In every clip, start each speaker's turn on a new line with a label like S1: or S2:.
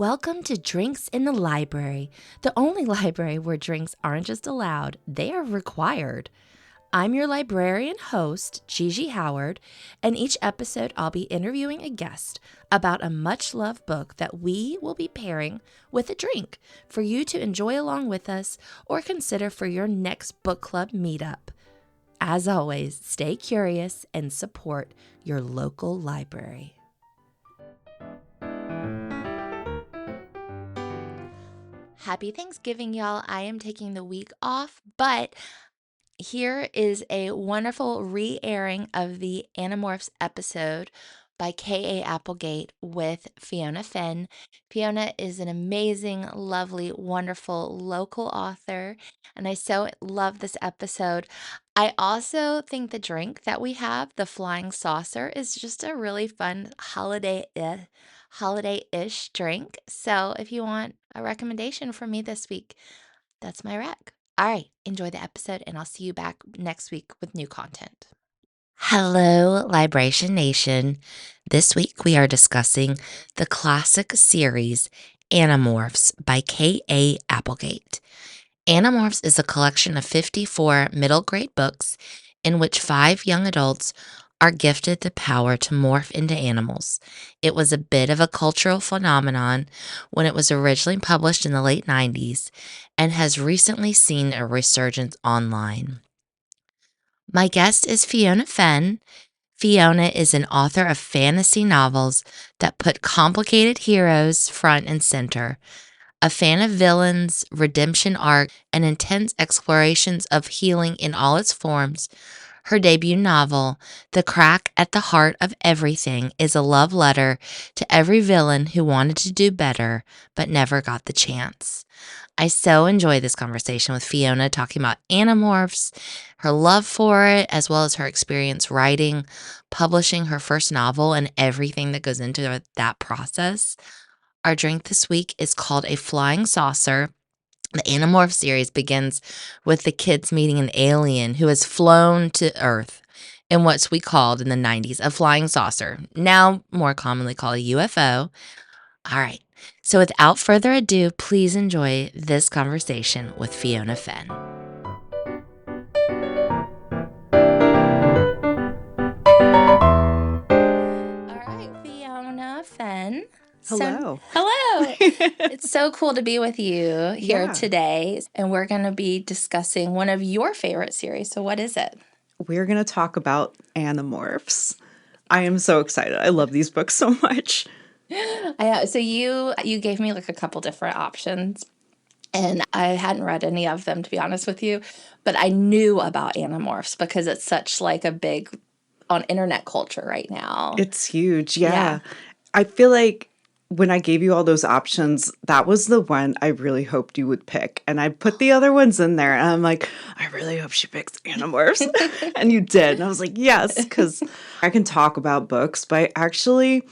S1: Welcome to Drinks in the Library, the only library where drinks aren't just allowed, they are required. I'm your librarian host, Gigi Howard, and each episode I'll be interviewing a guest about a much-loved book that we will be pairing with a drink for you to enjoy along with us or consider for your next book club meetup. As always, stay curious and support your local library. Happy Thanksgiving, y'all. I am taking the week off, but here is a wonderful re-airing of the Animorphs episode by K.A. Applegate with Fiona Fenn. Fiona is an amazing, lovely, wonderful local author, and I so love this episode. I also think the drink that we have, the Flying Saucer, is just a really fun holiday-ish drink. So if you want a recommendation from me this week, that's my rec. All right, enjoy the episode, and I'll see you back next week with new content. Hello, Libration Nation. This week we are discussing the classic series Animorphs by K.A. Applegate. Animorphs is a collection of 54 middle grade books in which 5 young adults are gifted the power to morph into animals. It was a bit of a cultural phenomenon when it was originally published in the late 90s and has recently seen a resurgence online. My guest is Fiona Fenn. Fiona is an author of fantasy novels that put complicated heroes front and center. A fan of villains, redemption arc, and intense explorations of healing in all its forms, her debut novel, The Crack at the Heart of Everything, is a love letter to every villain who wanted to do better but never got the chance. I so enjoy this conversation with Fiona talking about Animorphs, her love for it, as well as her experience writing, publishing her first novel, and everything that goes into that process. Our drink this week is called a Flying Saucer. The Animorph series begins with the kids meeting an alien who has flown to Earth in what we called in the 90s a flying saucer, now more commonly called a UFO. All right, so without further ado, please enjoy this conversation with Fiona Fenn. All right, Fiona Fenn.
S2: Hello.
S1: Hello. It's so cool to be with you here today. And we're going to be discussing one of your favorite series. So what is it?
S2: We're going to talk about Animorphs. I am so excited. I love these books so much.
S1: So you gave me like a couple different options. And I hadn't read any of them, to be honest with you. But I knew about Animorphs because it's such like a big on internet culture right now.
S2: It's huge. Yeah. I feel like when I gave you all those options, that was the one I really hoped you would pick. And I put the other ones in there. And I'm like, I really hope she picks Animorphs. And you did. And I was like, yes, because I can talk about books, but I actually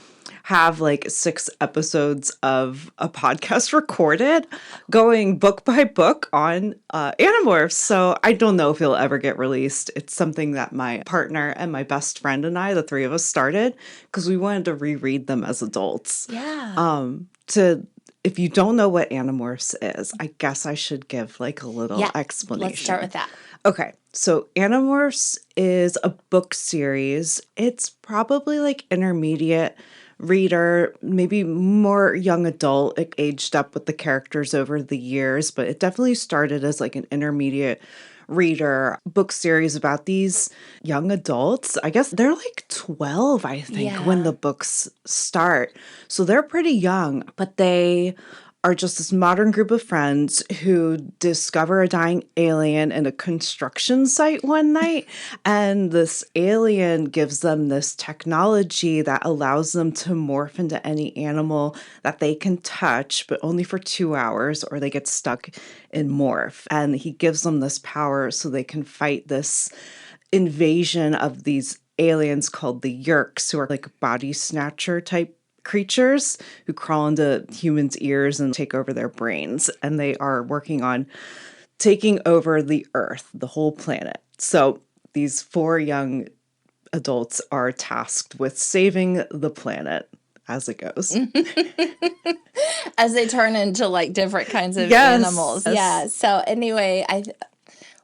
S2: have like 6 episodes of a podcast recorded going book by book on Animorphs. So I don't know if it'll ever get released. It's something that my partner and my best friend and I, the 3 of us, started because we wanted to reread them as adults.
S1: Yeah.
S2: If you don't know what Animorphs is, I guess I should give like a little explanation.
S1: Let's start with that.
S2: Okay, so Animorphs is a book series. It's probably like intermediate reader, maybe more young adult. It aged up with the characters over the years, but it definitely started as like an intermediate reader book series about these young adults. I guess they're like 12, I think, when the books start. So they're pretty young, but they are just this modern group of friends who discover a dying alien in a construction site one night. And this alien gives them this technology that allows them to morph into any animal that they can touch, but only for 2 hours, or they get stuck in morph. And he gives them this power so they can fight this invasion of these aliens called the Yerks, who are like body snatcher type creatures who crawl into humans' ears and take over their brains. And they are working on taking over the Earth, the whole planet. So these 4 young adults are tasked with saving the planet as it goes.
S1: As they turn into like different kinds of
S2: Yes.
S1: animals. Yeah. So anyway,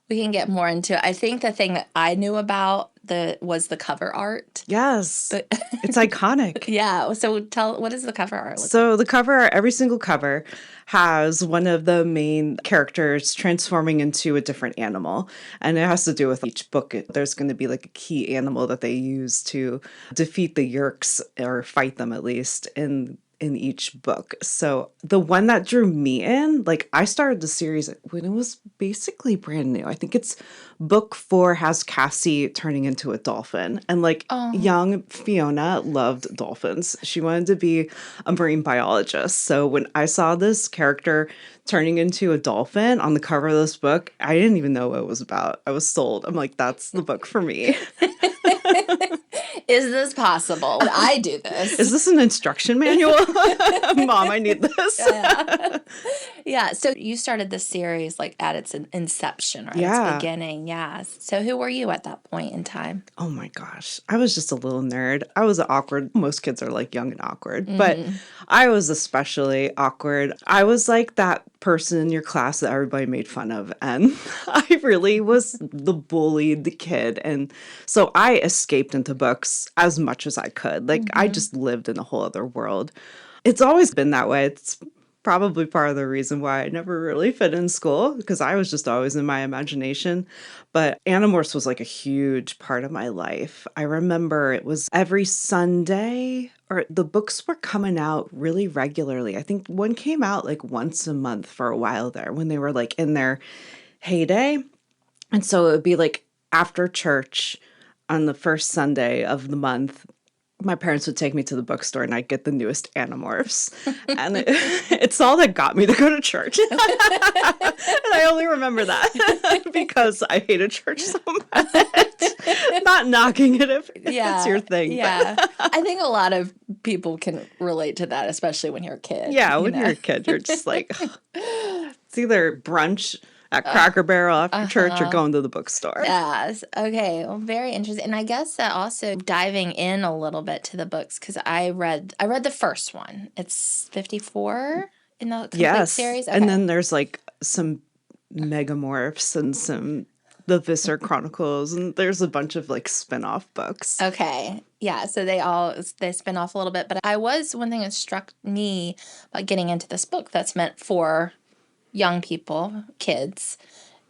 S1: we can get more into it. I think the thing that I knew about was the cover art.
S2: Yes.
S1: But
S2: It's iconic.
S1: yeah. So what is the cover art?
S2: So the cover, every single cover has one of the main characters transforming into a different animal. And it has to do with each book. There's going to be like a key animal that they use to defeat the Yerks, or fight them at least, in each book. So the one that drew me in, like I started the series when it was basically brand new. I think it's book 4 has Cassie turning into a dolphin. And like young Fiona loved dolphins. She wanted to be a marine biologist. So when I saw this character turning into a dolphin on the cover of this book, I didn't even know what it was about. I was sold. I'm like, that's the book for me.
S1: Is this possible? I do this.
S2: Is this an instruction manual? Mom, I need this.
S1: Yeah. So you started the series like at its inception, right?
S2: Yeah.
S1: Its beginning. Yeah. So who were you at that point in time?
S2: Oh my gosh. I was just a little nerd. I was awkward. Most kids are like young and awkward, but I was especially awkward. I was like that person in your class that everybody made fun of. And I really was the bullied kid. And so I escaped into books as much as I could. Like I just lived in a whole other world. It's always been that way. It's probably part of the reason why I never really fit in school, because I was just always in my imagination. But Animorphs was like a huge part of my life. I remember it was every Sunday, or the books were coming out really regularly. I think one came out like once a month for a while there when they were like in their heyday. And so it would be like after church on the first Sunday of the month, my parents would take me to the bookstore and I'd get the newest Animorphs. And it's all that got me to go to church. And I only remember that because I hated church so much. Not knocking it if it's your thing.
S1: Yeah. I think a lot of people can relate to that, especially when you're a kid.
S2: Yeah, when you're a kid, you're just like, it's either brunch at Cracker Barrel after church or going to the bookstore.
S1: Yes. Okay. Well, very interesting. And I guess that also diving in a little bit to the books, because I read the first one. It's 54 in the complete series. Okay.
S2: And then there's like some Megamorphs and the Visser Chronicles, and there's a bunch of like spin-off books.
S1: Okay. Yeah. So they spin off a little bit. But one thing that struck me about getting into this book that's meant for young people, kids,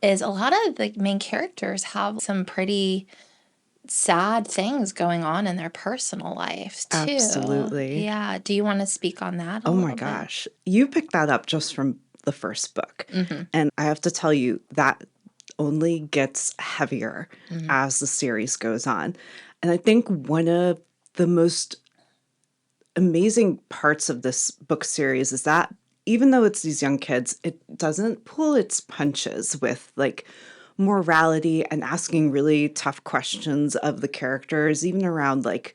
S1: is a lot of the main characters have some pretty sad things going on in their personal lives too.
S2: Absolutely.
S1: Yeah. Do you want to speak on that a
S2: Oh
S1: little
S2: my
S1: bit?
S2: gosh. You picked that up just from the first book. And I have to tell you, that only gets heavier as the series goes on. And I think one of the most amazing parts of this book series is that even though it's these young kids, it doesn't pull its punches with like morality and asking really tough questions of the characters, even around like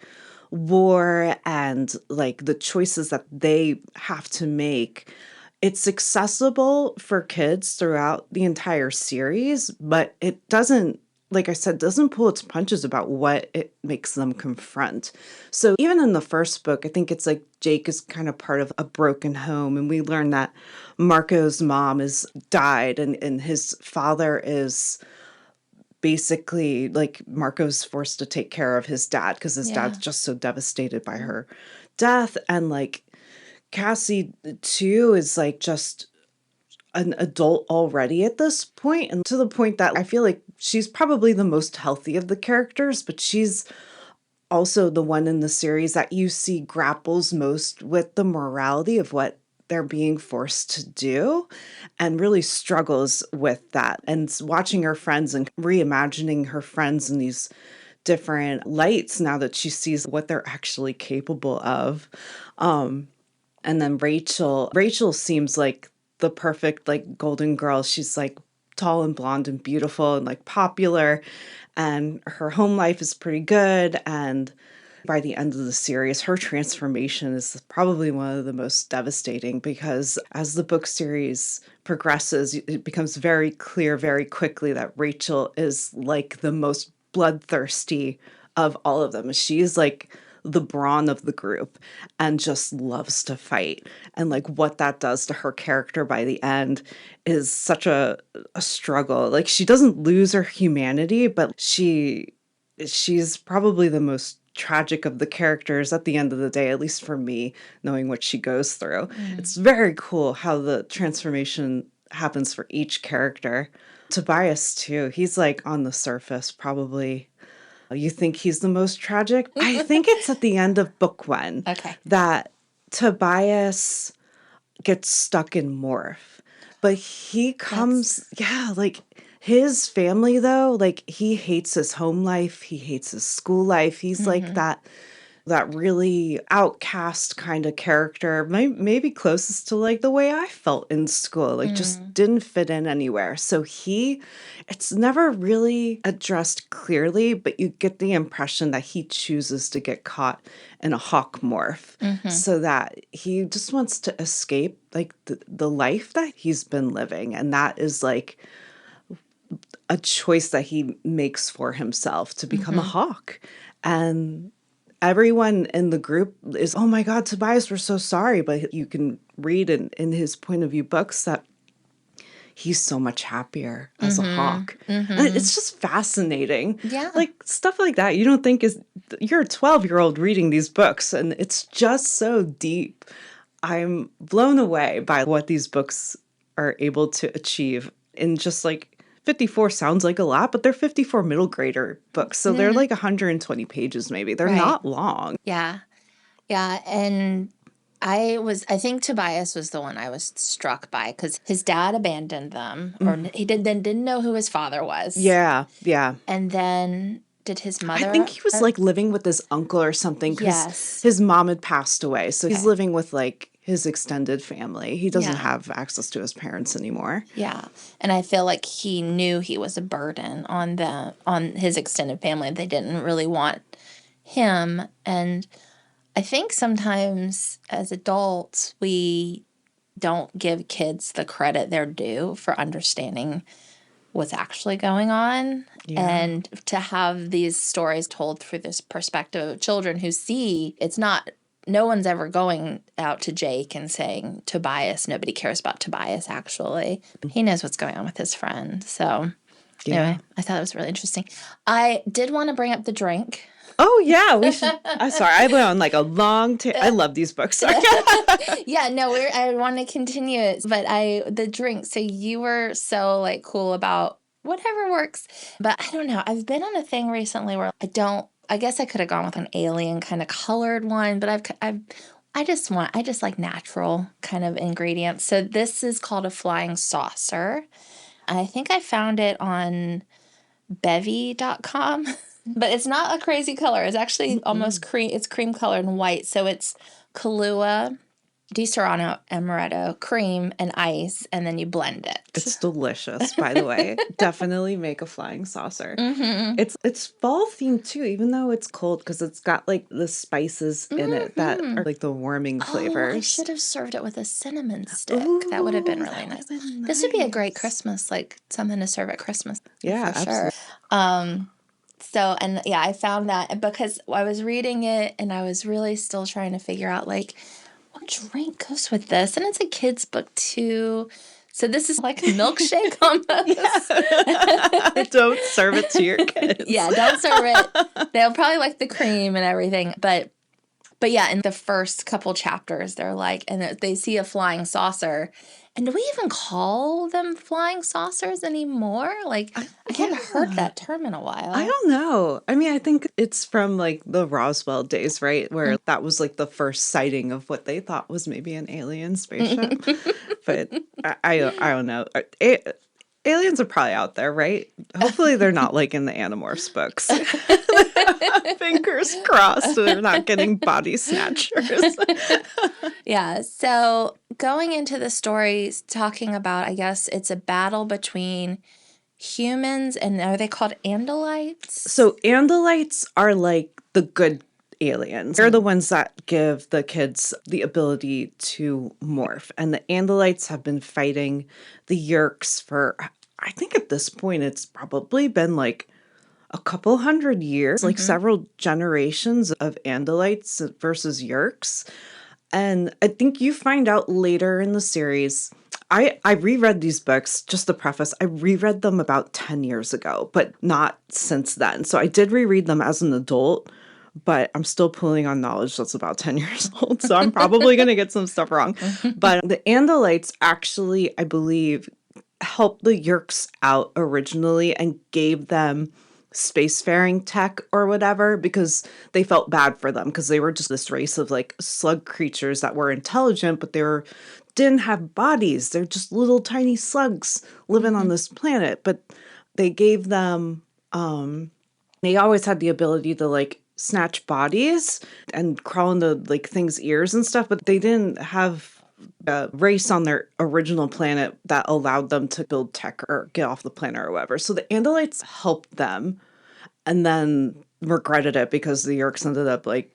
S2: war and like the choices that they have to make. It's accessible for kids throughout the entire series, but it doesn't, like I said, doesn't pull its punches about what it makes them confront. So even in the first book, I think it's like Jake is kind of part of a broken home, and we learn that Marco's mom is died, and his father is basically like Marco's forced to take care of his dad because his dad's just so devastated by her death. And like Cassie too is like just an adult already at this point, and to the point that I feel like she's probably the most healthy of the characters, but she's also the one in the series that you see grapples most with the morality of what they're being forced to do and really struggles with that. And watching her friends and reimagining her friends in these different lights now that she sees what they're actually capable of. And then Rachel seems like the perfect like golden girl. She's like tall and blonde and beautiful and like popular, and her home life is pretty good. And by the end of the series, her transformation is probably one of the most devastating, because as the book series progresses, it becomes very clear very quickly that Rachel is like the most bloodthirsty of all of them. She's like the brawn of the group and just loves to fight. And like what that does to her character by the end is such a struggle. Like she doesn't lose her humanity, but she's probably the most tragic of the characters at the end of the day, at least for me, knowing what she goes through. It's very cool how the transformation happens for each character. Tobias too, he's like on the surface probably. You think he's the most tragic? I think it's at the end of book one
S1: Okay.
S2: that Tobias gets stuck in Morph. But he comes, like his family though, like he hates his home life, he hates his school life. He's like that really outcast kind of character, maybe closest to like the way I felt in school, like just didn't fit in anywhere. So it's never really addressed clearly, but you get the impression that he chooses to get caught in a hawk morph so that he just wants to escape like the life that he's been living. And that is like a choice that he makes for himself to become a hawk. And everyone in the group is, oh my God, Tobias, we're so sorry. But you can read in his point of view books that he's so much happier as a hawk. And it's just fascinating.
S1: Yeah.
S2: Like stuff like that. You don't think you're a 12-year-old reading these books and it's just so deep. I'm blown away by what these books are able to achieve in just like 54 sounds like a lot, but they're 54 middle grader books. So they're like 120 pages maybe. They're not long.
S1: Yeah. Yeah. And I think Tobias was the one I was struck by because his dad abandoned them or he didn't know who his father was.
S2: Yeah. Yeah.
S1: And then did his mother?
S2: I think he was like living with his uncle or something because his mom had passed away. So he's living with like his extended family. He doesn't have access to his parents anymore.
S1: Yeah. And I feel like he knew he was a burden on his extended family. They didn't really want him. And I think sometimes as adults, we don't give kids the credit they're due for understanding what's actually going on. Yeah. And to have these stories told through this perspective of children who see no one's ever going out to Jake and saying, Tobias, nobody cares about Tobias, actually. He knows what's going on with his friend. So anyway, I thought it was really interesting. I did want to bring up the drink.
S2: Oh, yeah, we should. I'm sorry, I went on like a long I love these books.
S1: Yeah, no, I want to continue it, but the drink, so you were so like cool about whatever works, but I don't know. I've been on a thing recently where I guess I could have gone with an alien kind of colored one, but I just like natural kind of ingredients. So this is called a flying saucer. I think I found it on bevy.com. But it's not a crazy color. It's actually almost cream. It's cream colored and white. So it's Kahlua, Di Saronno, Amaretto, cream, and ice, and then you blend it.
S2: It's delicious, by the way. Definitely make a flying saucer. It's fall themed too, even though it's cold, because it's got like the spices in it that are like the warming flavors.
S1: Oh, I should have served it with a cinnamon stick. Ooh, that would have been really nice. This would be a great Christmas, like something to serve at Christmas.
S2: Yeah, for sure.
S1: So, and yeah, I found that because I was reading it and I was really still trying to figure out like what drink goes with this. And it's a kid's book too. So this is like a milkshake almost.
S2: Don't serve it to your kids.
S1: Yeah, don't serve it. They'll probably like the cream and everything. But yeah, in the first couple chapters, they're like, and they see a flying saucer. And do we even call them flying saucers anymore? Like, I haven't heard that term in a while.
S2: I don't know. I mean, I think it's from like the Roswell days, right? Where that was like the first sighting of what they thought was maybe an alien spaceship. But I don't know. Aliens are probably out there, right? Hopefully they're not like in the Animorphs books. Fingers crossed they're not getting body snatchers.
S1: Yeah, so going into the story, talking about, I guess it's a battle between humans and are they called Andalites?
S2: So Andalites are like the good aliens. They're the ones that give the kids the ability to morph. And the Andalites have been fighting the Yeerks for, I think at this point it's probably been like a couple hundred years, like
S1: Mm-hmm.
S2: several generations of Andalites versus Yeerks. And I think you find out later in the series. I reread these books, just the preface. I reread them about 10 years ago, but not since then. So I did reread them as an adult, but I'm still pulling on knowledge that's about 10 years old. So I'm probably going to get some stuff wrong. But the Andalites actually, I believe, helped the Yeerks out originally and gave them spacefaring tech or whatever because they felt bad for them because they were just this race of like slug creatures that were intelligent, but they were didn't have bodies. They're just little tiny slugs living on
S1: Mm-hmm.
S2: this planet. But they gave them they always had the ability to like snatch bodies and crawl into like things' ears and stuff, but they didn't have a race on their original planet that allowed them to build tech or get off the planet or whatever. So the Andalites helped them and then regretted it because the Yeerks ended up like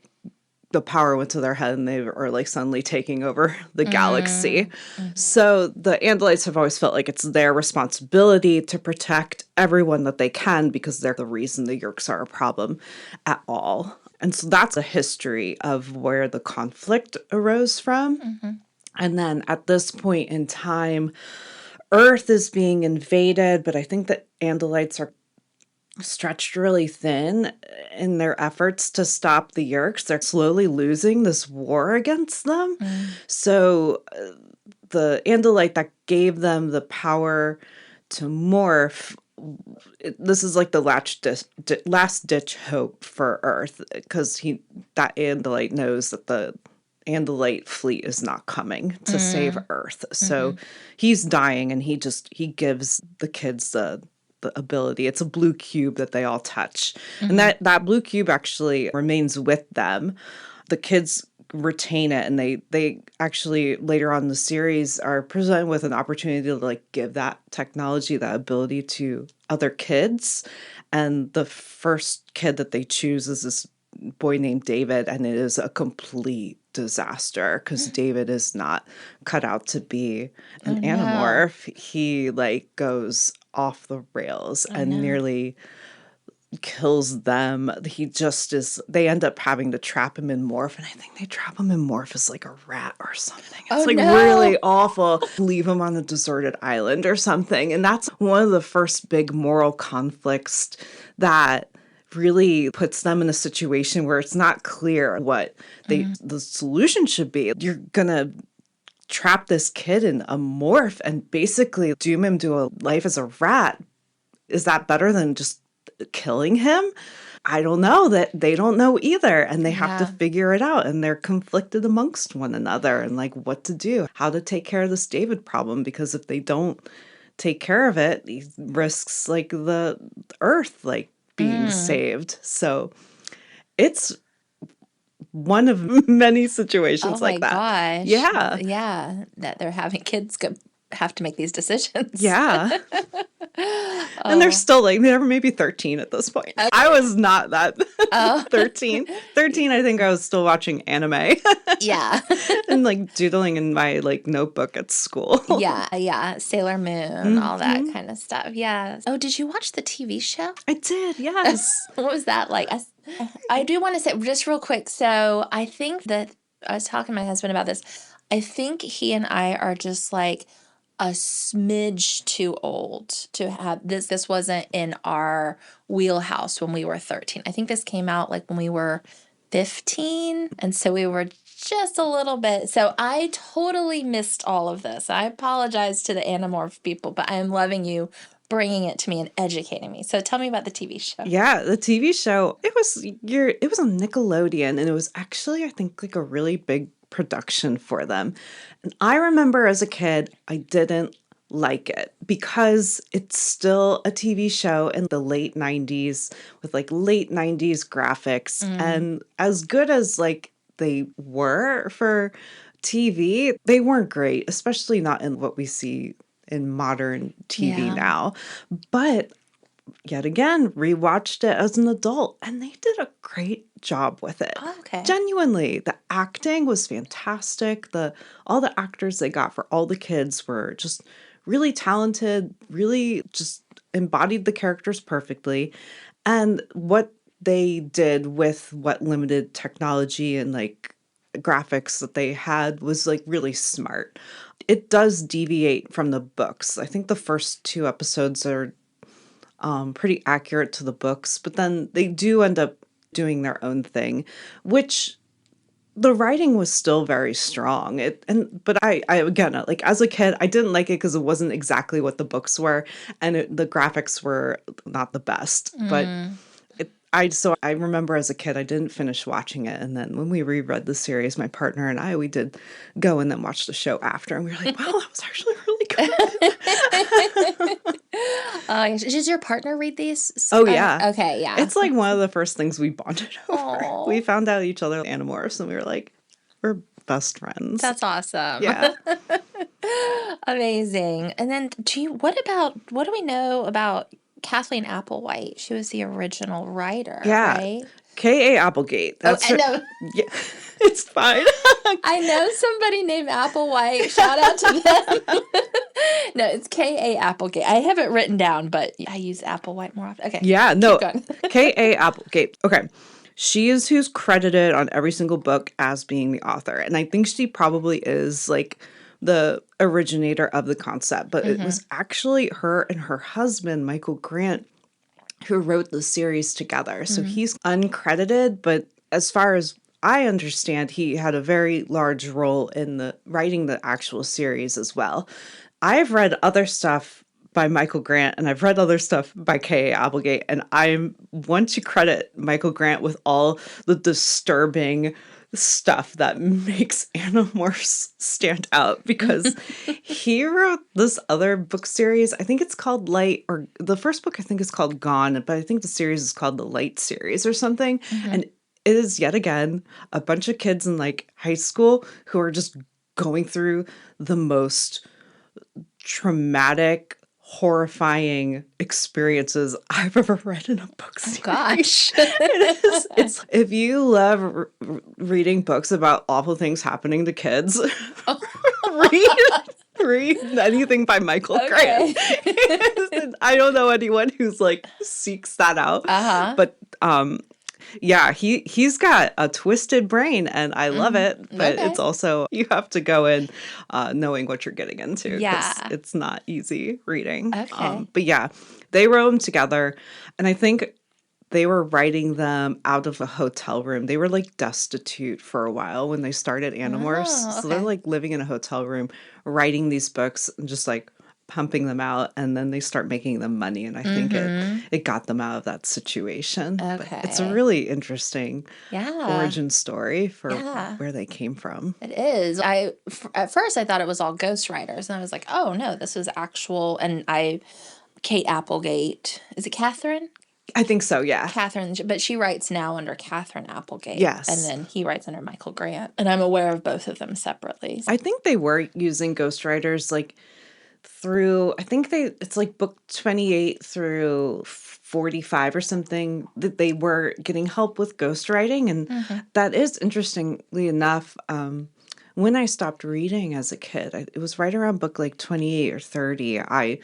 S2: the power went to their head and they are like suddenly taking over the galaxy.
S1: Mm-hmm.
S2: So the Andalites have always felt like it's their responsibility to protect everyone that they can because they're the reason the Yeerks are a problem at all. And so that's a history of where the conflict arose from.
S1: Mm-hmm.
S2: And then at this point in time, Earth is being invaded, but I think that Andalites are stretched really thin in their efforts to stop the Yeerks. They're slowly losing this war against them.
S1: Mm.
S2: So the Andalite that gave them the power to morph, this is like the last ditch hope for Earth because that Andalite knows that the Andalite fleet is not coming to save Earth. So
S1: Mm-hmm.
S2: he's dying and he gives the kids the ability. It's a blue cube that they all touch. And
S1: Mm-hmm.
S2: that blue cube actually remains with them. The kids retain it and they actually later on in the series are presented with an opportunity to like give that technology, that ability to other kids. And the first kid that they choose is this boy named David, and it is a complete disaster because David is not cut out to be
S1: Oh
S2: an
S1: no.
S2: animorph. He like goes off the rails
S1: Oh
S2: and
S1: no.
S2: nearly kills them. He just is, they end up having to trap him in morph, and I think they trap him in morph as like a rat or something.
S1: Oh
S2: It's like
S1: no.
S2: really awful. Leave him on a deserted island or something. And that's one of the first big moral conflicts that really puts them in a situation where it's not clear what
S1: Mm.
S2: the solution should be. You're gonna trap this kid in a morph and basically doom him to a life as a rat. Is that better than just killing him? I don't know. That they don't know either, and they have to
S1: Yeah.
S2: figure it out, and they're conflicted amongst one another and like what to do, how to take care of this David problem, because if they don't take care of it, he risks like the earth like being
S1: Mm.
S2: saved. So it's one of many
S1: Oh
S2: situations
S1: my
S2: like that.
S1: gosh.
S2: Yeah.
S1: Yeah, that they're having kids have to make these decisions.
S2: Yeah. And they're
S1: Oh.
S2: still like, they're maybe 13 at this point. I was not that
S1: Oh.
S2: 13. 13, I think I was still watching anime
S1: Yeah.
S2: and like doodling in my like notebook at school.
S1: Yeah, yeah. Sailor Moon, all that
S2: Mhm.
S1: kind of stuff. Yeah. Oh, did you watch the TV show?
S2: I did, yes.
S1: What was that like? I do want to say just real quick. So I think that I was talking to my husband about this. I think he and I are just like a smidge too old to have this. This wasn't in our wheelhouse when we were 13. I think this came out like when we were 15. And so we were just a little bit. So I totally missed all of this. I apologize to the Animorph people, but I am loving you bringing it to me and educating me. So tell me about the TV show.
S2: Yeah, the TV show, it was on Nickelodeon, and it was actually I think like a really big production for them. And I remember as a kid, I didn't like it because it's still a TV show in the late 90s with like late 90s graphics,
S1: Mm,
S2: and as good as like they were for TV, they weren't great, especially not in what we see in modern TV
S1: yeah.
S2: now. But yet again, rewatched it as an adult, and they did a great job with it.
S1: Oh, okay.
S2: Genuinely, the acting was fantastic. All the actors they got for all the kids were just really talented, really just embodied the characters perfectly. And what they did with what limited technology and like graphics that they had was like really smart. It does deviate from the books. I think the first two episodes are pretty accurate to the books, but then they do end up doing their own thing, which the writing was still very strong. But I again, like as a kid, I didn't like it because it wasn't exactly what the books were, and the graphics were not the best. But
S1: Mm.
S2: I remember as a kid, I didn't finish watching it, and then when we reread the series, my partner and we did go and then watch the show after, and we were like, "Wow, that was actually really good."
S1: Does your partner read these?
S2: Oh yeah,
S1: Okay, yeah.
S2: it's like one of the first things we bonded over. We
S1: Oh,
S2: found out each other Animorphs, and we were like, we're best friends.
S1: that's awesome.
S2: Yeah.
S1: Amazing. And then what do we know about Kathleen Applewhite? She was the original writer,
S2: Yeah.
S1: right?
S2: K.A. Applegate. That's
S1: I
S2: her.
S1: know.
S2: Yeah, it's fine.
S1: I know somebody named Applewhite. Shout out to them. No, it's K.A. Applegate. I have it written down, but I use Applewhite more often. Okay.
S2: Yeah, no.
S1: Keep going.
S2: K.A. Applegate. Okay. She is who's credited on every single book as being the author. And I think she probably is like the originator of the concept, but it was actually her and her husband, Michael Grant, who wrote the series together. So he's uncredited, but as far as I understand, he had a very large role in the writing the actual series as well. I've read other stuff by Michael Grant and I've read other stuff by K.A. Applegate, and I want to credit Michael Grant with all the disturbing stuff that makes Animorphs stand out, because he wrote this other book series. I think it's called Light, or the first book I think is called Gone, but I think the series is called the Light series or something. And it is yet again a bunch of kids in like high school who are just going through the most traumatic, horrifying experiences I've ever read in a book series.
S1: Oh, gosh.
S2: It is. It's if you love reading books about awful things happening to kids, read read anything by Michael Grant. I don't know anyone who's like seeks that out, but yeah, he's got a twisted brain, and I love it. But it's also, you have to go in knowing what you're getting into, because
S1: Yeah.
S2: it's not easy reading.
S1: Okay.
S2: But yeah, they wrote them together, and I think they were writing them out of a hotel room. They were like destitute for a while when they started Animorphs.
S1: Oh,
S2: So they're
S1: okay.
S2: like living in a hotel room, writing these books and just like pumping them out, and then they start making them money, and I think it got them out of that situation. But it's a
S1: Okay.
S2: really interesting
S1: Yeah.
S2: origin story for
S1: Yeah.
S2: where they came from.
S1: It is. At first I thought it was all ghostwriters, and I was like, oh no, this was actual. And Kate Applegate, is it Catherine?
S2: I think so, yeah.
S1: Catherine, but she writes now under Catherine Applegate.
S2: Yes.
S1: And then he writes under Michael Grant. And I'm aware of both of them separately.
S2: I think they were using ghostwriters like through, I think it's like book 28 through 45 or something, that they were getting help with ghostwriting. And that is, interestingly enough, when I stopped reading as a kid, it was right around book like 28 or 30, I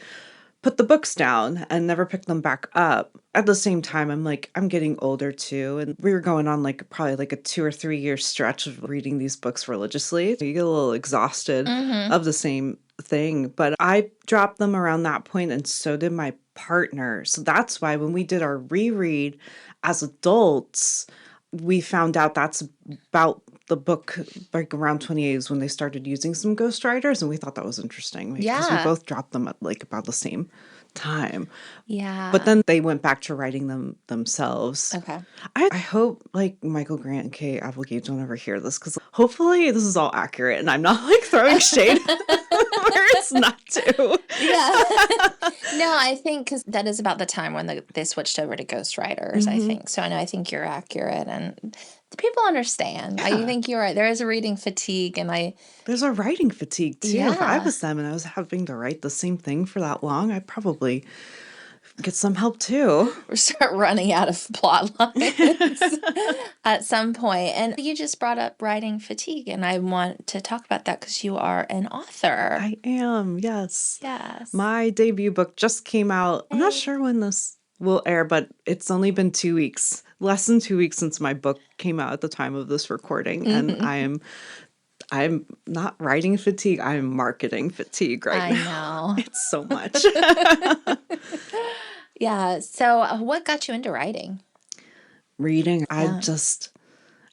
S2: put the books down and never picked them back up. At the same time, I'm getting older too. And we were going on like probably like a 2 or 3 year stretch of reading these books religiously. You get a little exhausted of the same thing. But I dropped them around that point, and so did my partner. So that's why when we did our reread as adults, we found out that's about the book, like around 28 is when they started using some ghostwriters, and we thought that was interesting because we
S1: Yeah.
S2: both dropped them at like about the same time.
S1: Yeah.
S2: But then they went back to writing them themselves.
S1: Okay.
S2: I hope like Michael Grant and Kate Applegate don't ever hear this, because hopefully this is all accurate and I'm not like throwing shade where it's not to.
S1: Yeah. No, I think because that is about the time when they switched over to ghostwriters, I think. So I think you're accurate, and the people understand. I
S2: Yeah.
S1: think you're right. There is a reading fatigue, and
S2: There's a writing fatigue too. If I
S1: Yeah.
S2: was them and I was having to write the same thing for that long, I'd probably get some help too.
S1: we start running out of plot lines at some point. And you just brought up writing fatigue, and I want to talk about that because you are an author.
S2: I am, yes.
S1: Yes.
S2: My debut book just came out. I'm not sure when this will air, but it's only been 2 weeks, less than 2 weeks since my book came out at the time of this recording. And I'm not writing fatigue. I'm marketing fatigue right
S1: I
S2: now.
S1: know.
S2: It's so much.
S1: Yeah. So, what got you into writing?
S2: Reading.
S1: Yeah.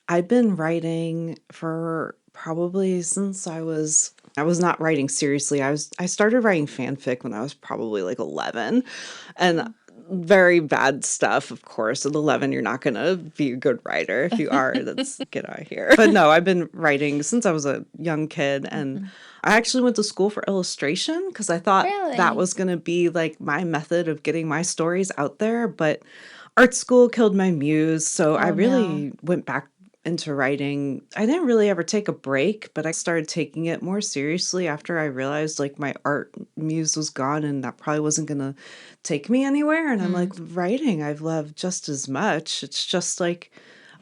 S2: I've been writing for probably since I was not writing seriously. I started writing fanfic when I was probably like 11, and very bad stuff, of course. At 11, you're not going to be a good writer. If you are, that's get out of here. But no, I've been writing since I was a young kid, and I actually went to school for illustration because I thought that
S1: Really?
S2: was going to be like my method of getting my stories out there, but art school killed my muse, so I
S1: Oh, no.
S2: really went back into writing. I didn't really ever take a break, but I started taking it more seriously after I realized like my art muse was gone and that probably wasn't going to take me anywhere. And I'm like, writing, I've loved just as much. It's just like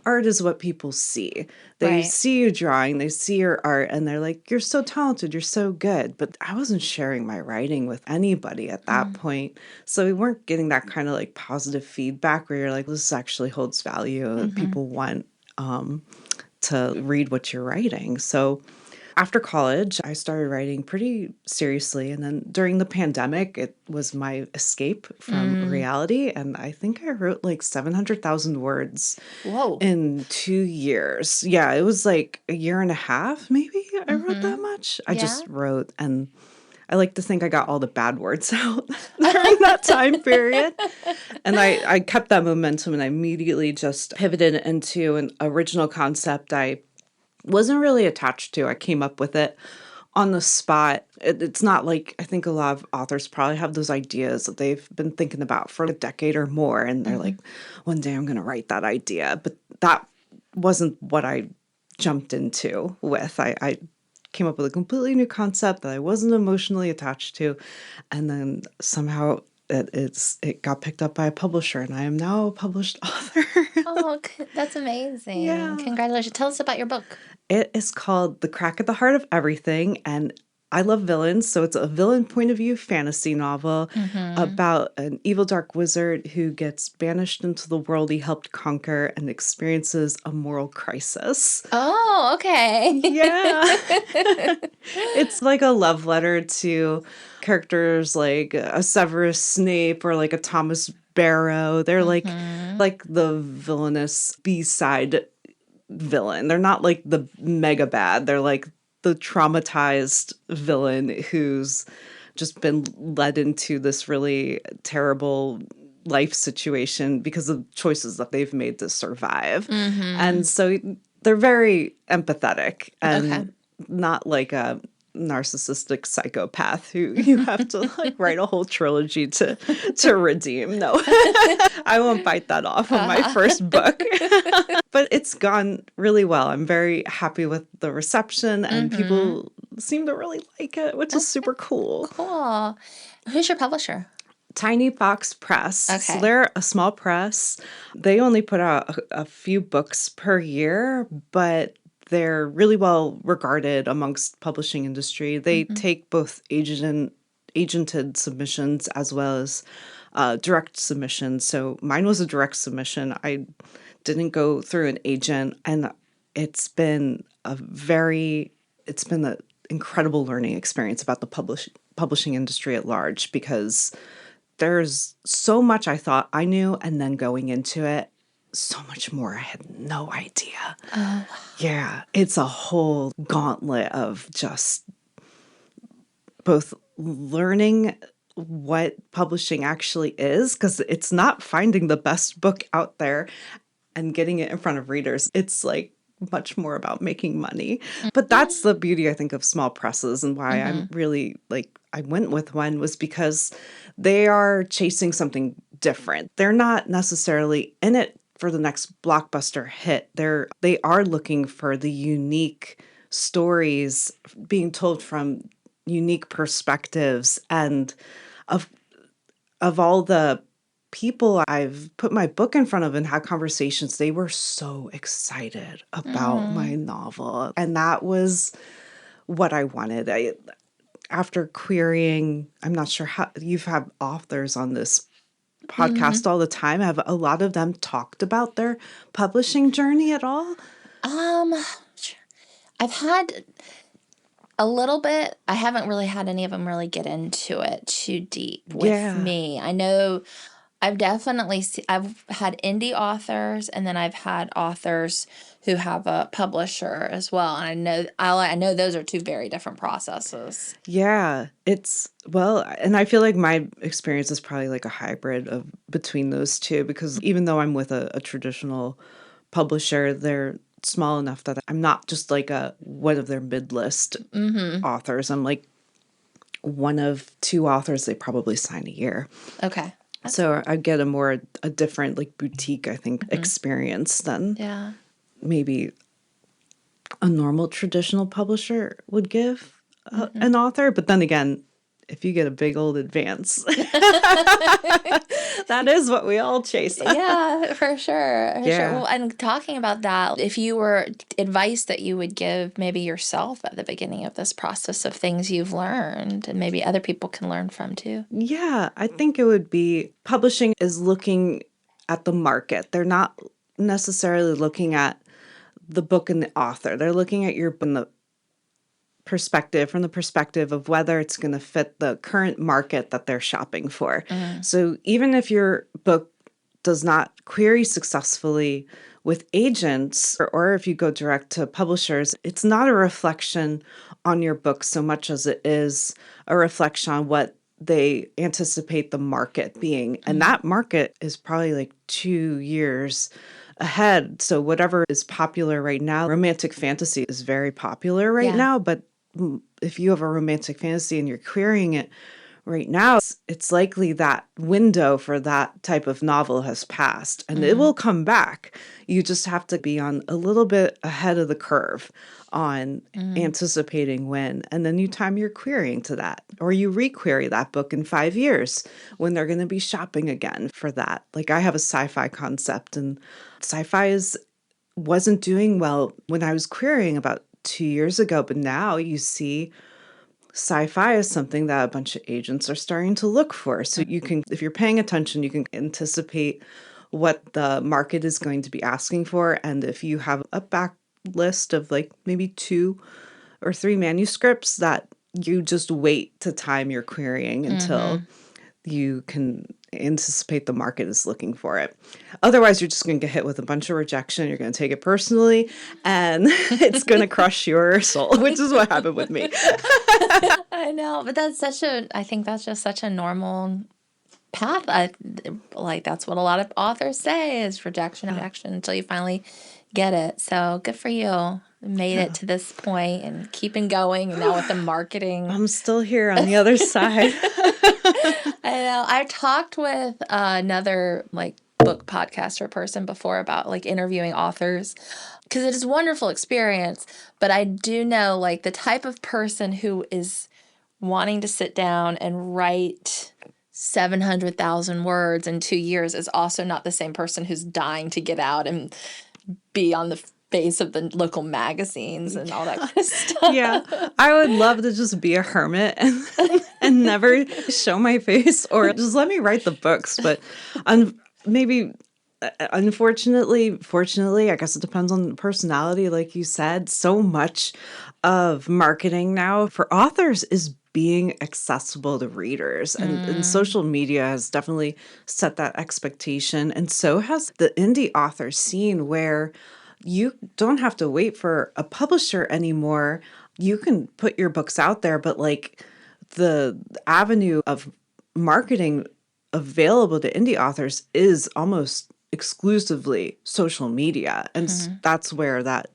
S2: art is what people see. They
S1: Right.
S2: see you drawing, they see your art, and they're like, you're so talented, you're so good. But I wasn't sharing my writing with anybody at that point. So we weren't getting that kind of like positive feedback where you're like, this actually holds value. People want to read what you're writing. So after college, I started writing pretty seriously. And then during the pandemic, it was my escape from reality. And I think I wrote like 700,000 words
S1: Whoa.
S2: in 2 years. Yeah, it was like a year and a half, maybe I wrote that much. I
S1: Yeah.
S2: just wrote, and I like to think I got all the bad words out during that time period. And I kept that momentum and I immediately just pivoted into an original concept I wasn't really attached to. I came up with it on the spot. It's not like I think a lot of authors probably have those ideas that they've been thinking about for a decade or more. And they're like, one day I'm going to write that idea. But that wasn't what I jumped into with. I came up with a completely new concept that I wasn't emotionally attached to. And then somehow it got picked up by a publisher, and I am now a published author.
S1: Oh, that's amazing.
S2: Yeah.
S1: Congratulations. Tell us about your book.
S2: It is called The Crack at the Heart of Everything, and I love villains, so it's a villain point of view fantasy novel about an evil dark wizard who gets banished into the world he helped conquer and experiences a moral crisis.
S1: Oh, okay.
S2: Yeah. It's like a love letter to characters like a Severus Snape or like a Thomas Barrow. They're like the villainous B-side villain. They're not like the mega bad. They're like the traumatized villain who's just been led into this really terrible life situation because of choices that they've made to survive. And so they're very empathetic and
S1: Okay.
S2: not like a narcissistic psychopath who you have to like write a whole trilogy to redeem. No. I won't bite that off on my first book. But it's gone really well. I'm very happy with the reception and people seem to really like it, which is super cool.
S1: Cool. Who's your publisher?
S2: Tiny Fox Press. So
S1: Okay.
S2: they're a small press. They only put out a few books per year, but they're really well regarded amongst publishing industry. They take both agented submissions as well as direct submissions. So mine was a direct submission. I didn't go through an agent, and it's been an incredible learning experience about the publishing industry at large, because there's so much I thought I knew, and then going into it, so much more I had no idea.
S1: Oh,
S2: Yeah, it's a whole gauntlet of just both learning what publishing actually is, because it's not finding the best book out there and getting it in front of readers. It's like much more about making money. But that's the beauty, I think, of small presses, and why I'm really like, I went with one was because they are chasing something different. They're not necessarily in it for the next blockbuster hit. They are looking for the unique stories being told from unique perspectives, and of all the people I've put my book in front of and had conversations, they were so excited about my novel. And that was what I wanted. After querying, I'm not sure how you've had authors on this podcast all the time. Have a lot of them talked about their publishing journey at all?
S1: Um, I've had a little bit. I haven't really had any of them really get into it too deep with
S2: Yeah.
S1: me. I know I've definitely I've had indie authors, and then I've had authors who have a publisher as well. And I know those are two very different processes.
S2: Yeah, and I feel like my experience is probably like a hybrid of between those two, because even though I'm with a traditional publisher, they're small enough that I'm not just like one of their mid-list authors. I'm like one of two authors they probably sign a year.
S1: Okay.
S2: So I get a different like boutique, I think, experience than maybe a normal traditional publisher would give an author. But then again, if you get a big old advance, that is what we all chase.
S1: Yeah, for sure. For
S2: Yeah.
S1: sure. Well, and talking about that, if you were advice that you would give maybe yourself at the beginning of this process of things you've learned and maybe other people can learn from too.
S2: Yeah, I think it would be publishing is looking at the market. They're not necessarily looking at the book and the author. They're looking at your book from the perspective of whether it's going to fit the current market that they're shopping for. So even if your book does not query successfully with agents, or if you go direct to publishers, it's not a reflection on your book so much as it is a reflection on what they anticipate the market being. And that market is probably like 2 years ahead. So whatever is popular right now, romantic fantasy is very popular right now, but if you have a romantic fantasy and you're querying it right now, it's likely that window for that type of novel has passed, and it will come back. You just have to be on a little bit ahead of the curve on anticipating when, and then you time your querying to that, or you re-query that book in 5 years when they're going to be shopping again for that. Like I have a sci-fi concept, and sci-fi wasn't doing well when I was querying about 2 years ago, but now you see sci-fi is something that a bunch of agents are starting to look for. So you can, if you're paying attention, you can anticipate what the market is going to be asking for. And if you have a backlist of like maybe 2 or 3 manuscripts, that you just wait to time your querying until you can anticipate the market is looking for it. Otherwise, you're just going to get hit with a bunch of rejection. You're going to take it personally, and it's going to crush your soul, which is what happened with me.
S1: I know, but I think that's just such a normal path. Like that's what a lot of authors say is rejection until you finally get it. So good for you. Made it to this point and keeping going. And now with the marketing.
S2: I'm still here on the other side.
S1: I know. I talked with another like book podcaster person before about like interviewing authors because it is a wonderful experience. But I do know like the type of person who is wanting to sit down and write 700,000 words in 2 years is also not the same person who's dying to get out and be on the face of the local magazines and all that kind of stuff.
S2: Yeah, I would love to just be a hermit and never show my face, or just let me write the books. But fortunately, I guess it depends on personality. Like you said, so much of marketing now for authors is being accessible to readers, and social media has definitely set that expectation. And so has the indie author scene, where you don't have to wait for a publisher anymore. You can put your books out there, but like the avenue of marketing available to indie authors is almost exclusively social media. And that's where that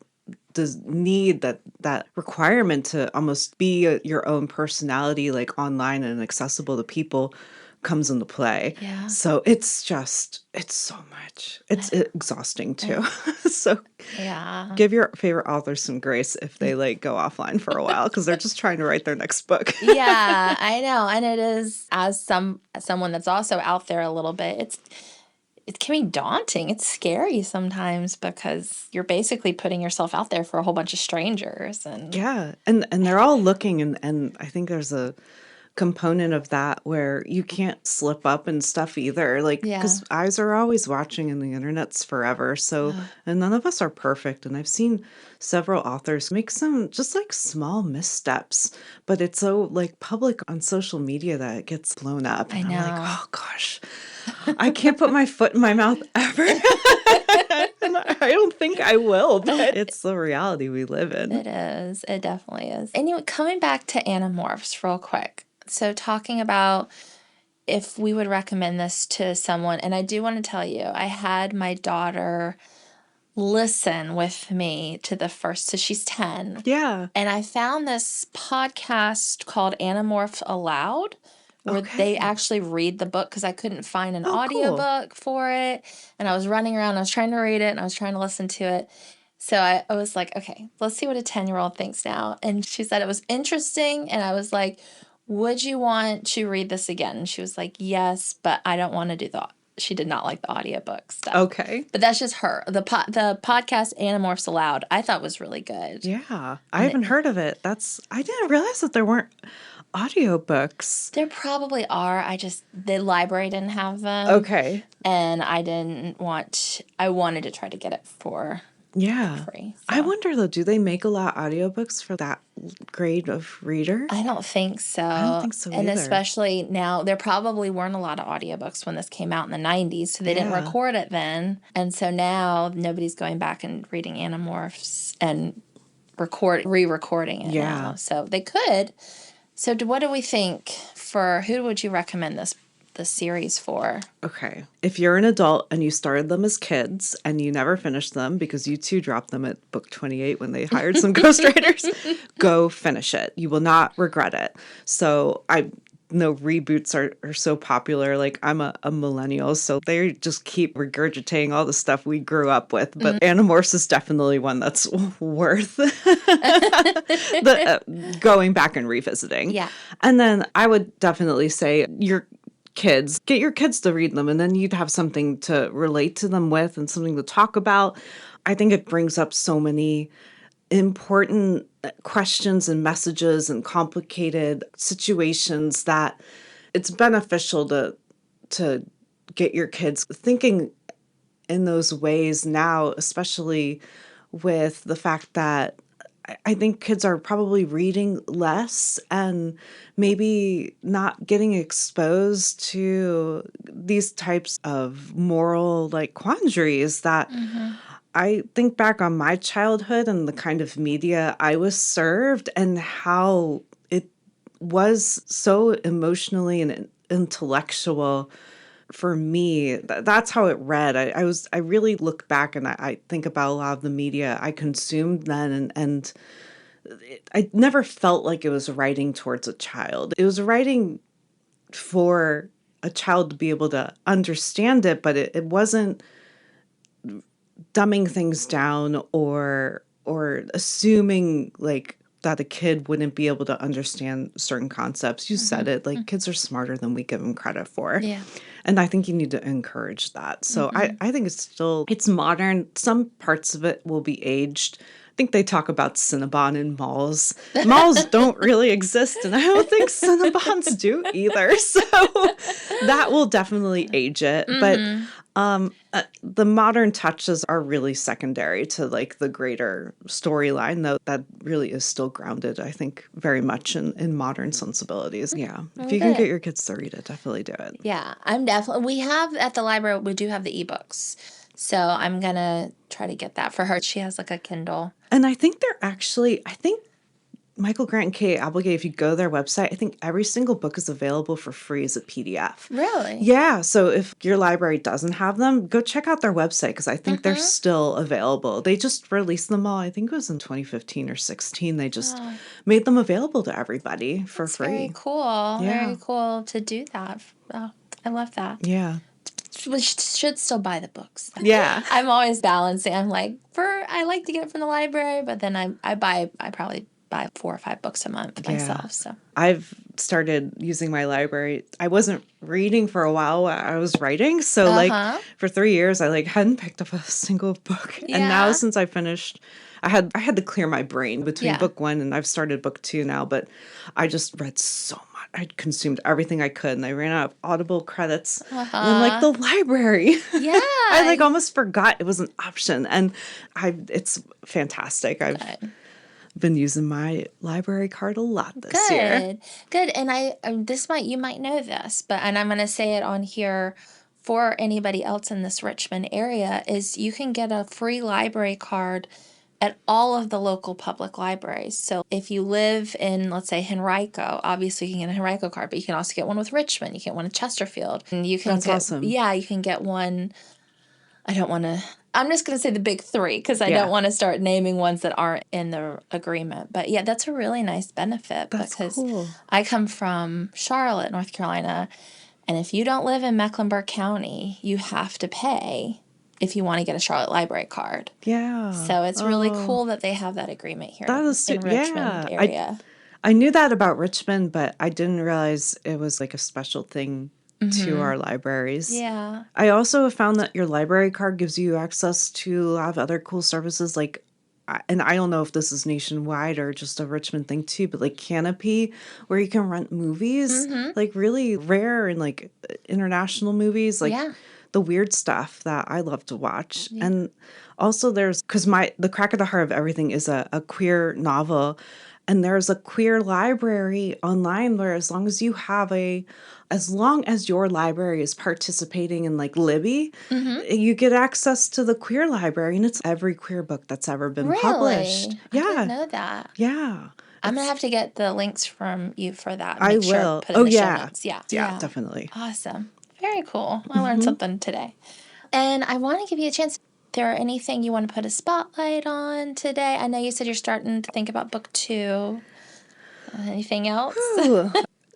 S2: does need that requirement to almost be your own personality, like online and accessible to people, comes into play.
S1: Yeah.
S2: So it's so much. It's exhausting too. So
S1: Yeah.
S2: give your favorite authors some grace if they like go offline for a while, because they're just trying to write their next book.
S1: Yeah, I know. And it is, as someone that's also out there a little bit, it can be daunting. It's scary sometimes because you're basically putting yourself out there for a whole bunch of strangers. And
S2: Yeah. And they're all looking, and I think there's a component of that where you can't slip up and stuff either. Like,
S1: Yeah.
S2: because eyes are always watching and the internet's forever. So, and none of us are perfect. And I've seen several authors make some just like small missteps, but it's so like public on social media that it gets blown up.
S1: I
S2: And I'm like,
S1: know.
S2: oh gosh, I can't put my foot in my mouth ever. And I don't think I will, but it's the reality we live in.
S1: It is. It definitely is. Anyway, coming back to Animorphs real quick. So talking about if we would recommend this to someone, and I do want to tell you, I had my daughter listen with me to the first, so she's 10.
S2: Yeah.
S1: And I found this podcast called Animorphs Aloud, where they actually read the book because I couldn't find an audiobook for it. And I was running around, I was trying to read it, and I was trying to listen to it. So I was like, okay, let's see what a 10-year-old thinks now. And she said it was interesting. And I was like, would you want to read this again? And she was like, yes, but I don't want to do the. She did not like the audiobook stuff.
S2: Okay.
S1: But that's just her. The podcast Animorphs Aloud, I thought was really good.
S2: Yeah. I haven't heard of it. I didn't realize that there weren't audiobooks.
S1: There probably are. The library didn't have them.
S2: Okay.
S1: And I wanted to try to get it for free. So.
S2: I wonder though, do they make a lot of audiobooks for that grade of reader?
S1: I don't think so.
S2: I don't think so
S1: and
S2: either.
S1: Especially now, there probably weren't a lot of audiobooks when this came out in the 90s, so they didn't record it then. And so now nobody's going back and reading Animorphs and re-recording it now. So they could. So what do we think who would you recommend this series for?
S2: Okay. If you're an adult and you started them as kids and you never finished them because you too dropped them at book 28 when they hired some ghostwriters, go finish it. You will not regret it. So I know reboots are so popular. Like I'm a millennial, so they just keep regurgitating all the stuff we grew up with. But Animorphs is definitely one that's worth going back and revisiting.
S1: Yeah.
S2: And then I would definitely say get your kids to read them, and then you'd have something to relate to them with and something to talk about. I think it brings up so many important questions and messages and complicated situations that it's beneficial to get your kids thinking in those ways now, especially with the fact that I think kids are probably reading less and maybe not getting exposed to these types of moral like quandaries that I think back on my childhood and the kind of media I was served and how it was so emotionally and intellectual for me. That's how it read. I really look back and I think about a lot of the media I consumed then and I never felt like it was writing towards a child. It was writing for a child to be able to understand it, but it wasn't dumbing things down or assuming like that a kid wouldn't be able to understand certain concepts. You said it, like kids are smarter than we give them credit for.
S1: Yeah.
S2: And I think you need to encourage that. So I think it's modern. Some parts of it will be aged. I think they talk about Cinnabon in malls. Malls don't really exist, and I don't think Cinnabons do either. So that will definitely age it. But the modern touches are really secondary to like the greater storyline, though that really is still grounded, I think, very much in modern sensibilities. Yeah. If you can get your kids to read it, definitely do it.
S1: Yeah, we have at the library, we do have the ebooks. So I'm going to try to get that for her. She has like a Kindle.
S2: And I think Michael Grant and Kate Applegate, if you go to their website, I think every single book is available for free as a PDF.
S1: Really?
S2: Yeah. So if your library doesn't have them, go check out their website because I think they're still available. They just released them all. I think it was in 2015 or 16. They just made them available to everybody for free.
S1: Very cool.
S2: Yeah.
S1: Very cool to do that. Oh, I love that.
S2: Yeah.
S1: We should still buy the books.
S2: Yeah.
S1: I'm always balancing. I'm like, I like to get it from the library, but then I probably buy 4 or 5 books a month myself. So
S2: I've started using my library. I wasn't reading for a while while I was writing. So like for 3 years, I like hadn't picked up a single book. Yeah. And now since I finished, I had to clear my brain between book 1 and I've started book 2 now, but I just read so much I consumed everything I could, and I ran out of Audible credits. And then like
S1: Uh-huh.
S2: the library,
S1: Yeah.
S2: I like almost forgot it was an option, and it's fantastic. I've
S1: Good.
S2: been using my library card a lot this year.
S1: Good. And you might know this, and I'm going to say it on here for anybody else in this Richmond area, is you can get a free library card at all of the local public libraries. So if you live in, let's say, Henrico, obviously you can get a Henrico card, but you can also get one with Richmond. You can get one in Chesterfield. And you can
S2: That's awesome.
S1: Yeah, you can get one. I'm just going to say the big three because I
S2: Yeah.
S1: don't want to start naming ones that aren't in the agreement. But yeah, that's a really nice benefit
S2: That's
S1: because
S2: cool.
S1: I come from Charlotte, North Carolina, and if you don't live in Mecklenburg County, you have to pay if you want to get a Charlotte library card.
S2: Yeah.
S1: So it's really cool that they have that agreement here
S2: That is
S1: in Richmond area.
S2: I knew that about Richmond, but I didn't realize it was like a special thing to our libraries.
S1: Yeah.
S2: I also have found that your library card gives you access to a lot of other cool services like, and I don't know if this is nationwide or just a Richmond thing too, but like Canopy, where you can rent movies, like really rare and like international movies, like
S1: Yeah.
S2: the weird stuff that I love to watch. And also because The Crack of the Heart of Everything is a queer novel, and there's a queer library online where as long as your library is participating in like Libby, you get access to the queer library, and it's every queer book that's ever been published.
S1: I didn't know that.
S2: Yeah.
S1: I'm going to have to get the links from you for that.
S2: I
S1: Make sure
S2: will.
S1: put it in the show notes.
S2: Yeah, definitely.
S1: Awesome. Very cool. I learned something today. And I want to give you a chance. Is there anything you want to put a spotlight on today? I know you said you're starting to think about book 2. Anything else?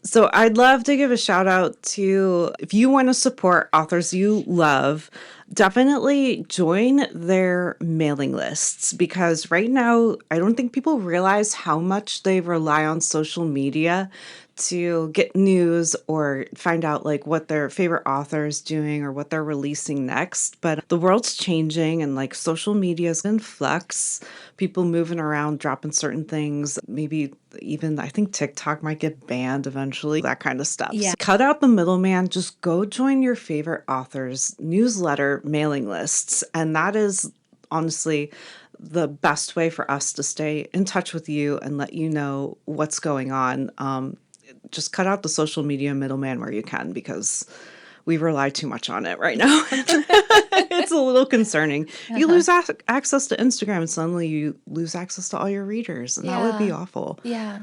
S2: So I'd love to give a shout out to, if you want to support authors you love, definitely join their mailing lists, because right now I don't think people realize how much they rely on social media to get news or find out like what their favorite author is doing or what they're releasing next. But the world's changing, and like social media is in flux. People moving around, dropping certain things. Maybe even I think TikTok might get banned eventually, that kind of stuff.
S1: Yeah.
S2: So cut out the middleman. Just go join your favorite authors' newsletter mailing lists. And that is honestly the best way for us to stay in touch with you and let you know what's going on. Just cut out the social media middleman where you can, because we rely too much on it right now. It's a little concerning. You lose access to Instagram, and suddenly you lose access to all your readers, and that would be awful.
S1: Yeah.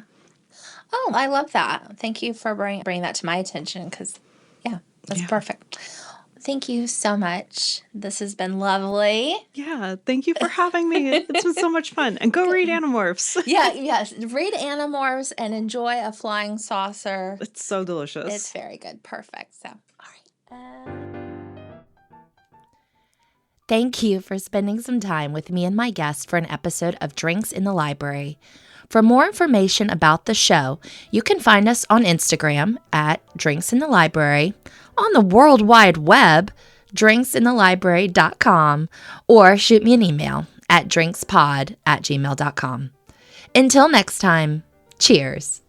S1: Oh, I love that. Thank you for bringing that to my attention, because, that's perfect. Thank you so much. This has been lovely.
S2: Yeah, thank you for having me. It's been so much fun. And go read Animorphs.
S1: Yes. Read Animorphs and enjoy a flying saucer.
S2: It's so delicious.
S1: It's very good. Perfect. So, all right. Thank you for spending some time with me and my guest for an episode of Drinks in the Library. For more information about the show, you can find us on Instagram at Drinks in the Library, on the World Wide Web, drinksinthelibrary.com, or shoot me an email at drinkspod@gmail.com. Until next time, cheers.